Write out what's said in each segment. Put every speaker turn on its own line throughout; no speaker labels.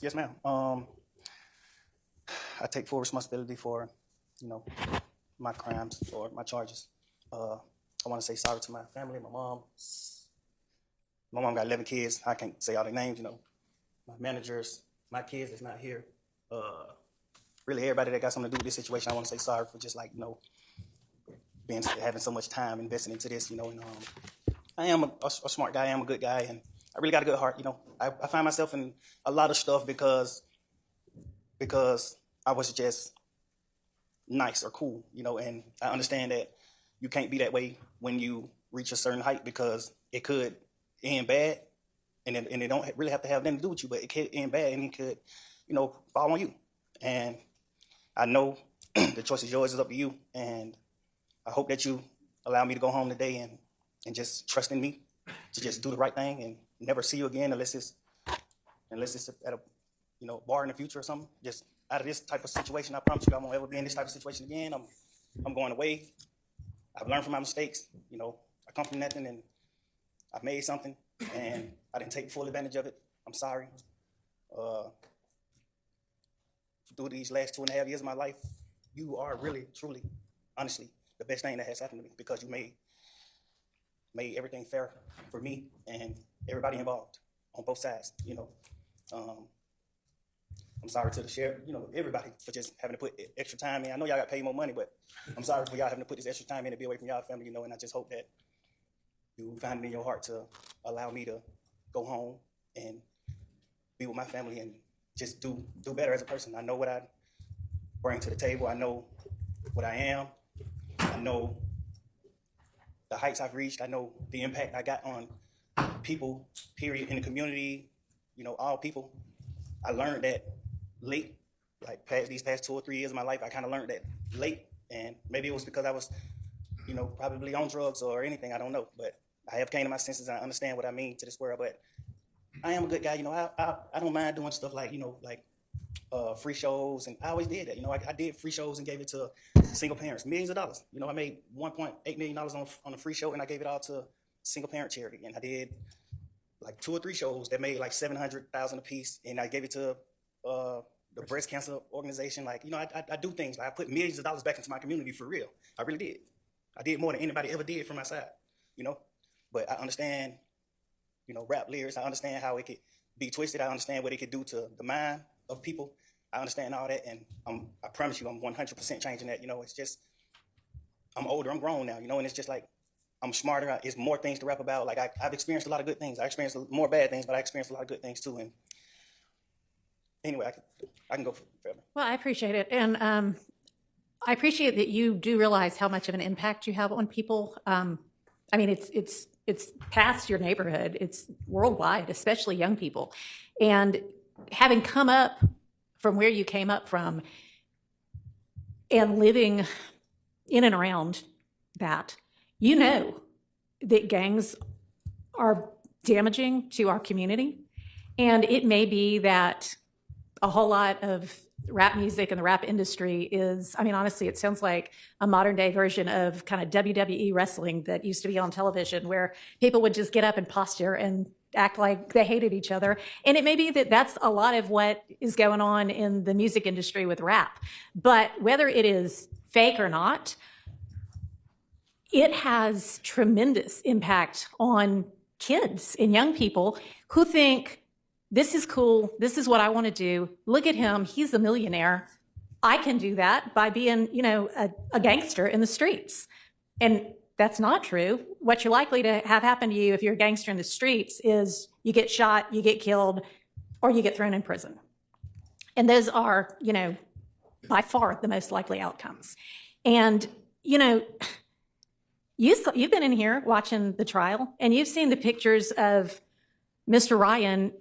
Yes, ma'am. I take full responsibility for, my crimes or my charges. I want to say sorry to my family, my mom. My mom got 11 kids. I can't say all their names, my managers, my kids that's not here. Really everybody that got something to do with this situation, I want to say sorry for just having so much time invested into this, and I am a smart guy, I am a good guy, and I really got a good heart, I find myself in a lot of stuff because I was just nice or cool, and I understand that you can't be that way when you reach a certain height because it could end bad, and it don't really have to have nothing to do with you, but it could end bad and it could, fall on you. And I know the choice is yours, it's up to you, and I hope that you allow me to go home today and just trust in me to just do the right thing and never see you again unless it's at a bar in the future or something. Just out of this type of situation, I promise you I won't ever be in this type of situation again. I'm going away. I've learned from my mistakes. I come from nothing and I made something and I didn't take full advantage of it. I'm sorry. Through these last 2.5 years of my life, you are really, truly, honestly, the best thing that has happened to me because you made everything fair for me and everybody involved on both sides. I'm sorry to the sheriff, everybody for just having to put extra time in. I know y'all got paid more money, but I'm sorry for y'all having to put this extra time in to be away from y'all family, and I just hope that you find it in your heart to allow me to go home and be with my family and just do better as a person. I know what I bring to the table. I know what I am. I know the heights I've reached. I know the impact I got on people, period, in the community, all people. I learned that late, these past 2 or 3 years of my life, I kind of learned that late. And maybe it was because I was, probably on drugs or anything, I don't know. But I have came to my senses and I understand what I mean to this world. But I am a good guy, I don't mind doing stuff like free shows, and I always did that. I did free shows and gave it to single parents, millions of dollars. I made $1.8 million on a free show, and I gave it all to single parent charity. And I did 2 or 3 shows that made $700,000 a piece, and I gave it to the breast cancer organization. I do things. I put millions of dollars back into my community for real. I really did. I did more than anybody ever did from my side, But I understand, rap lyrics. I understand how it could be twisted. I understand what it could do to the mind of people. I understand all that, and I promise you I'm 100% changing that. It's just, I'm older, I'm grown now, and it's just I'm smarter. It's more things to rap about. I've experienced a lot of good things. I experienced more bad things, but I experienced a lot of good things too. And anyway, I can go forever.
Well, I appreciate it. And I appreciate that you do realize how much of an impact you have on people. It's past your neighborhood. It's worldwide, especially young people. And having come up from where you came up from and living in and around that, that gangs are damaging to our community. And it may be that a whole lot of rap music and the rap industry is, honestly, it sounds like a modern day version of kind of WWE wrestling that used to be on television, where people would just get up and posture and act like they hated each other. And it may be that that's a lot of what is going on in the music industry with rap. But whether it is fake or not, it has tremendous impact on kids and young people who think, this is cool, this is what I want to do. Look at him, he's a millionaire. I can do that by being, a gangster in the streets. And that's not true. What you're likely to have happen to you if you're a gangster in the streets is you get shot, you get killed, or you get thrown in prison. And those are, by far the most likely outcomes. And, you've been in here watching the trial, and you've seen the pictures of Mr. Ryan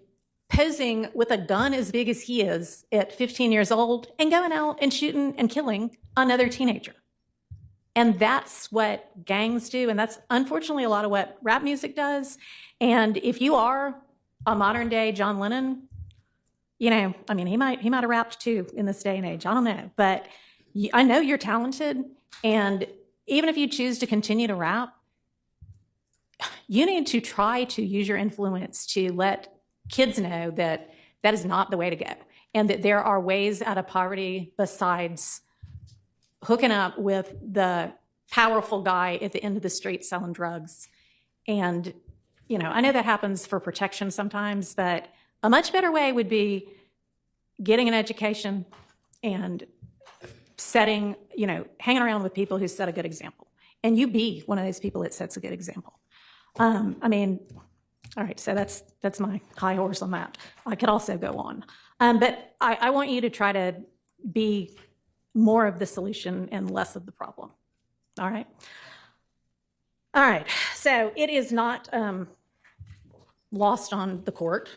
posing with a gun as big as he is at 15 years old and going out and shooting and killing another teenager. And that's what gangs do. And that's unfortunately a lot of what rap music does. And if you are a modern day John Lennon, he might have rapped too in this day and age. I don't know. But I know you're talented. And even if you choose to continue to rap, you need to try to use your influence to let kids know that That is not the way to go. And that there are ways out of poverty besides hooking up with the powerful guy at the end of the street selling drugs. And, you know, I know that happens for protection sometimes, but a much better way would be getting an education and setting, you know, hanging around with people who set a good example. And you be one of those people that sets a good example. I mean, all right, so that's my high horse on that. I could also go on. But I want you to try to be more of the solution and less of the problem. All right? All right, so it is not lost on the court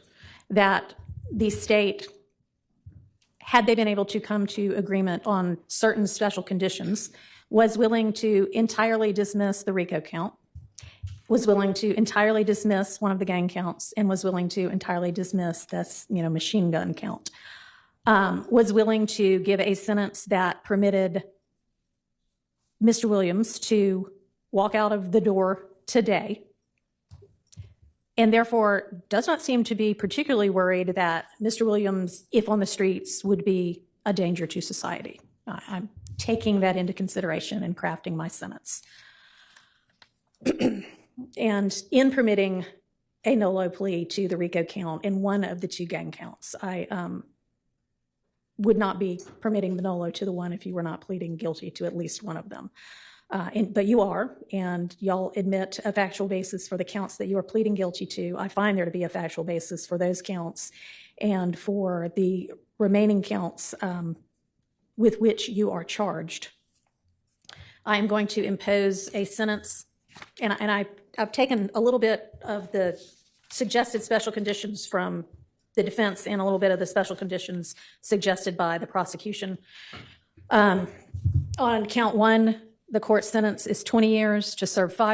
that the state, had they been able to come to agreement on certain special conditions, was willing to entirely dismiss the RICO count, was willing to entirely dismiss one of the gang counts, and was willing to entirely dismiss this, you know, machine gun count, was willing to give a sentence that permitted Mr. Williams to walk out of the door today, and therefore does not seem to be particularly worried that Mr. Williams, if on the streets, would be a danger to society. I'm taking that into consideration in crafting my sentence. And in permitting a no-low plea to the RICO count in one of the two gang counts, I would not be permitting the no-low to the one if you were not pleading guilty to at least one of them. But you are, and y'all admit a factual basis for the counts that you are pleading guilty to. I find there to be a factual basis for those counts and for the remaining counts with which you are charged. I am going to impose a sentence, and I've taken a little bit of the suggested special conditions from the defense and a little bit of the special conditions suggested by the prosecution. On count one, the court sentence is 20 years to serve 5